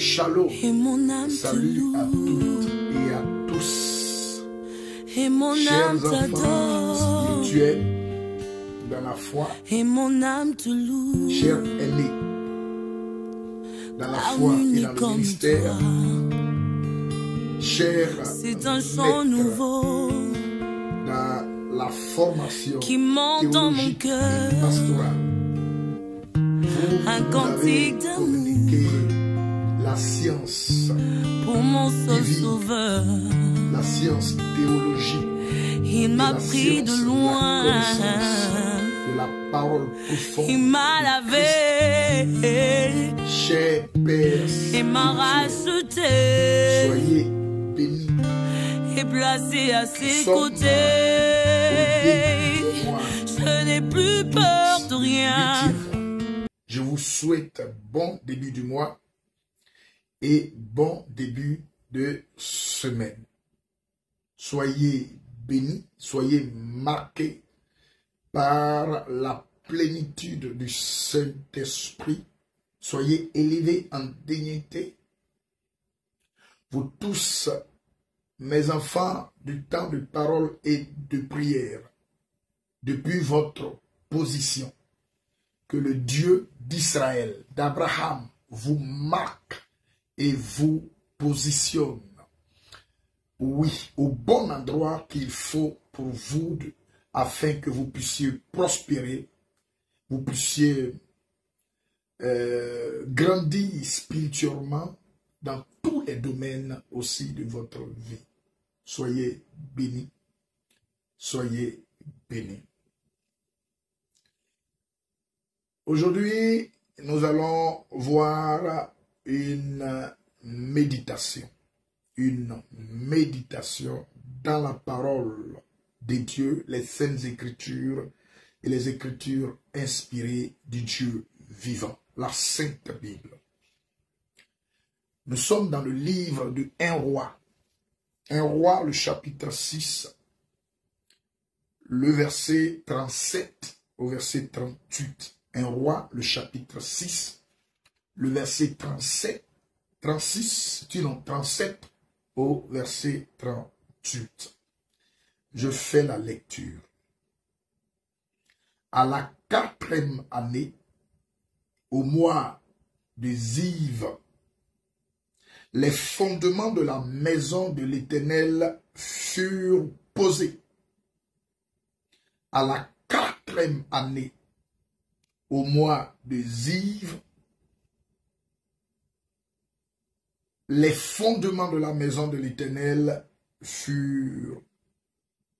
Shalom. Et mon âme Salut te à loue. toutes et à tous. Et mon âme Chers enfants t'adore. spirituels dans la foi, Et mon âme te loue. chers aînés dans la Car foi et nul dans n'est le comme ministère, toi. chers C'est un chant maîtres nouveau dans la formation qui monte dans mon théologique cœur. et pastorale. Vous Un nous avez cantique d'amour communiqué la science pour mon seul divine, sauveur. la science théologique, Il m'a la pris de science, la loin. connaissance de la parole profonde. Il m'a de lavé Christ. Cher Père et m'a spirituel, racheté soyez bénis. et placé à ses Sommes côtés. au début du mois Je n'ai plus peur de rien. huitième. Je vous souhaite bon début du mois et bon début de semaine. Soyez bénis, soyez marqués par la plénitude du Saint-Esprit. Soyez élevés en dignité. Vous tous, mes enfants du temps de parole et de prière, depuis votre position, que le Dieu d'Israël, d'Abraham, vous marque et vous positionne, oui, au bon endroit qu'il faut pour vous, afin que vous puissiez prospérer, vous puissiez grandir spirituellement dans tous les domaines aussi de votre vie. Soyez bénis, soyez bénis. Aujourd'hui, nous allons voir une méditation dans la parole de Dieu, les Saintes Écritures et les Écritures inspirées du Dieu vivant, la Sainte Bible. Nous sommes dans le livre de 1 roi, le chapitre 6, le verset 37 au verset 38. 1 roi, le chapitre 6, le verset 37 au verset 38. Je fais la lecture. À la 4e année, au mois de Ziv, les fondements de la maison de l'Éternel furent posés. À la 4e année, au mois de Ziv, les fondements de la maison de l'Éternel furent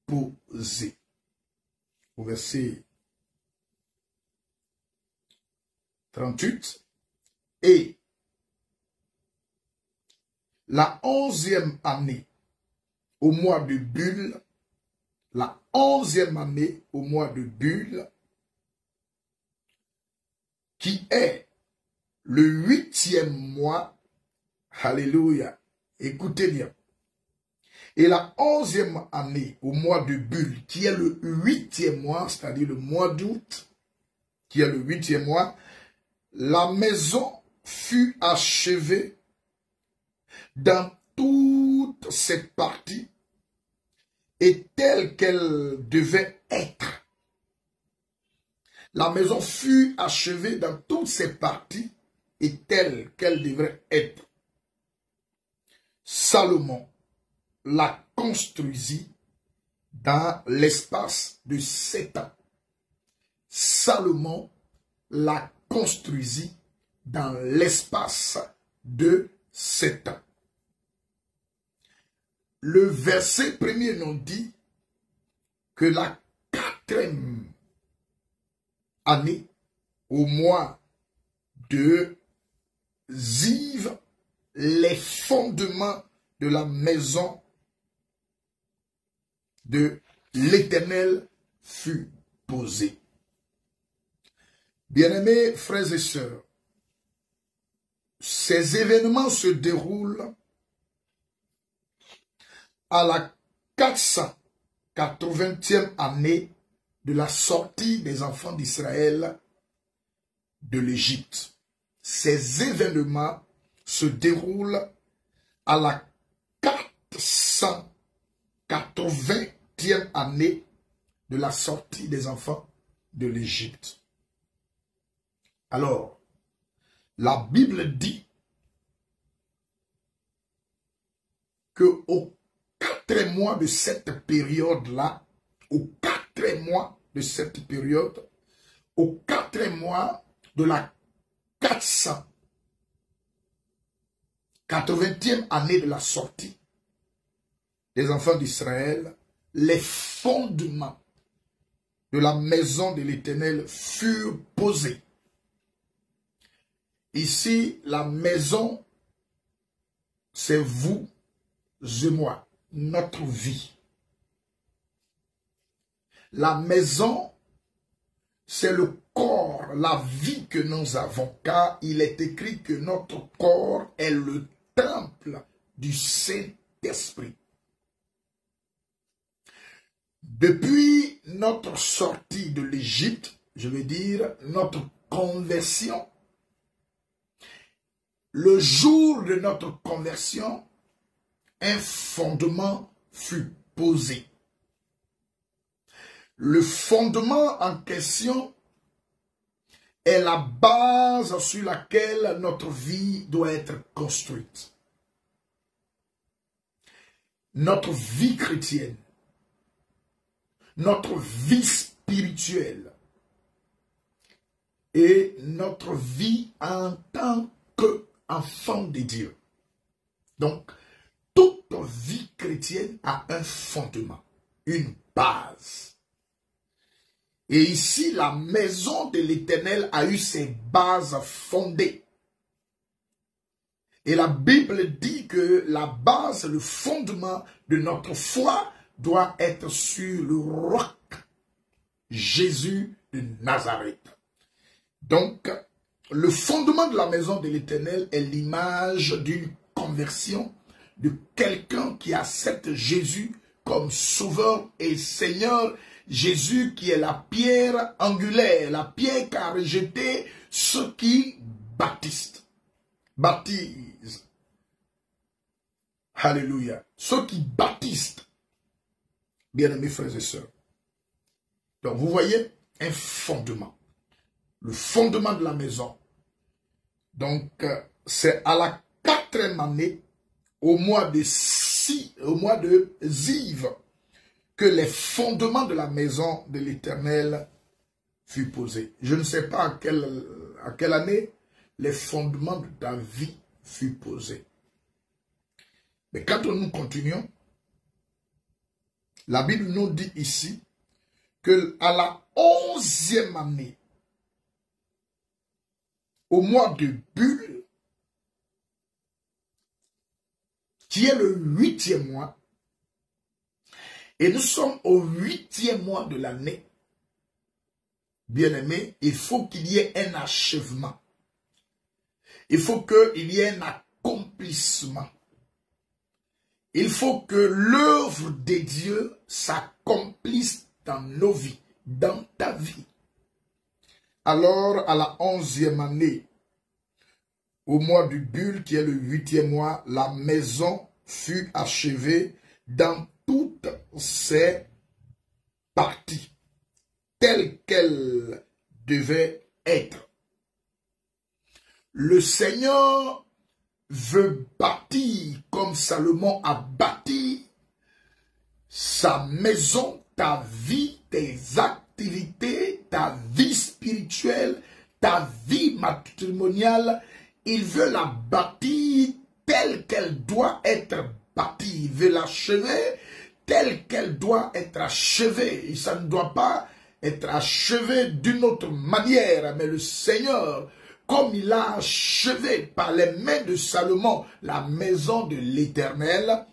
posés. Au verset 38. Et la 11e année, au mois de Bul, la 11e année, au mois de Bul, qui est le 8e mois, alléluia, écoutez bien, et la 11e année, au mois de Bul, qui est le 8e mois, c'est-à-dire le mois d'août, qui est le 8e mois, la maison fut achevée dans toute cette partie et telle qu'elle devait être. La maison fut achevée dans toutes ses parties et telle qu'elle devrait être. Salomon la construisit dans l'espace de 7 ans. Salomon la construisit dans l'espace de 7 ans. Le verset premier nous dit que la 4e année, au mois de Ziv, les fondements de la maison de l'Éternel furent posés. Bien-aimés frères et sœurs, ces événements se déroulent à la 480e année de la sortie des enfants d'Israël de l'Égypte. Ces événements se déroule à la 480e année de la sortie des enfants de l'Égypte. Alors, la Bible dit que aux 4 mois de cette période-là, aux 4 mois de cette période, aux 4 mois de la 480e année de la sortie des enfants d'Israël, les fondements de la maison de l'Éternel furent posés. Ici, la maison, c'est vous et moi, notre vie. La maison, c'est le corps, la vie que nous avons, car il est écrit que notre corps est le temple du Saint-Esprit. Depuis notre sortie de l'Égypte, je veux dire notre conversion, le jour de notre conversion, un fondement fut posé. Le fondement en question est la base sur laquelle notre vie doit être construite. Notre vie chrétienne, notre vie spirituelle et notre vie en tant qu'enfant de Dieu. Donc, toute vie chrétienne a un fondement, une base. Et ici, la maison de l'Éternel a eu ses bases fondées. Et la Bible dit que la base, le fondement de notre foi doit être sur le roc, Jésus de Nazareth. Donc, le fondement de la maison de l'Éternel est l'image d'une conversion de quelqu'un qui accepte Jésus comme sauveur et Seigneur. Jésus qui est la pierre angulaire, la pierre qu'a rejeté ceux qui baptisent. Alléluia. Ceux qui baptisent. Bien-aimés frères et sœurs. Donc vous voyez un fondement. Le fondement de la maison. Donc c'est à la 4e année, au mois de Ziv, que les fondements de la maison de l'Éternel furent posés. Je ne sais pas à quelle année les fondements de ta vie furent posés. Mais quand nous continuons, la Bible nous dit ici que à la 11e année, au mois de Bulle, qui est le 8e mois, et nous sommes au 8e mois de l'année, bien-aimés, il faut qu'il y ait un achèvement. Il faut qu'il y ait un accomplissement. Il faut que l'œuvre de Dieu s'accomplisse dans nos vies, dans ta vie. Alors, à la 11e année, au mois du Bulle, qui est le 8e mois, la maison fut achevée dans toutes ses parties, telles qu'elles devaient être. Le Seigneur veut bâtir comme Salomon a bâti sa maison, ta vie, tes activités, ta vie spirituelle, ta vie matrimoniale. Il veut la bâtir telle qu'elle doit être bâtie. Il veut l'achever telle qu'elle doit être achevée. Et ça ne doit pas être achevé d'une autre manière. Mais le Seigneur, comme il a achevé par les mains de Salomon la maison de l'Éternel,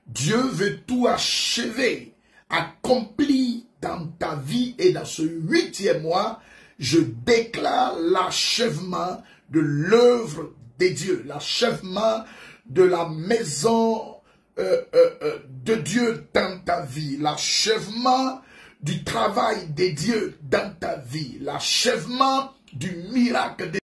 Dieu veut tout achever, accomplir dans ta vie. Et dans ce 8e mois, je déclare l'achèvement de l'œuvre de Dieu, l'achèvement de la maison de Dieu dans ta vie, l'achèvement du travail de Dieu dans ta vie, l'achèvement du miracle de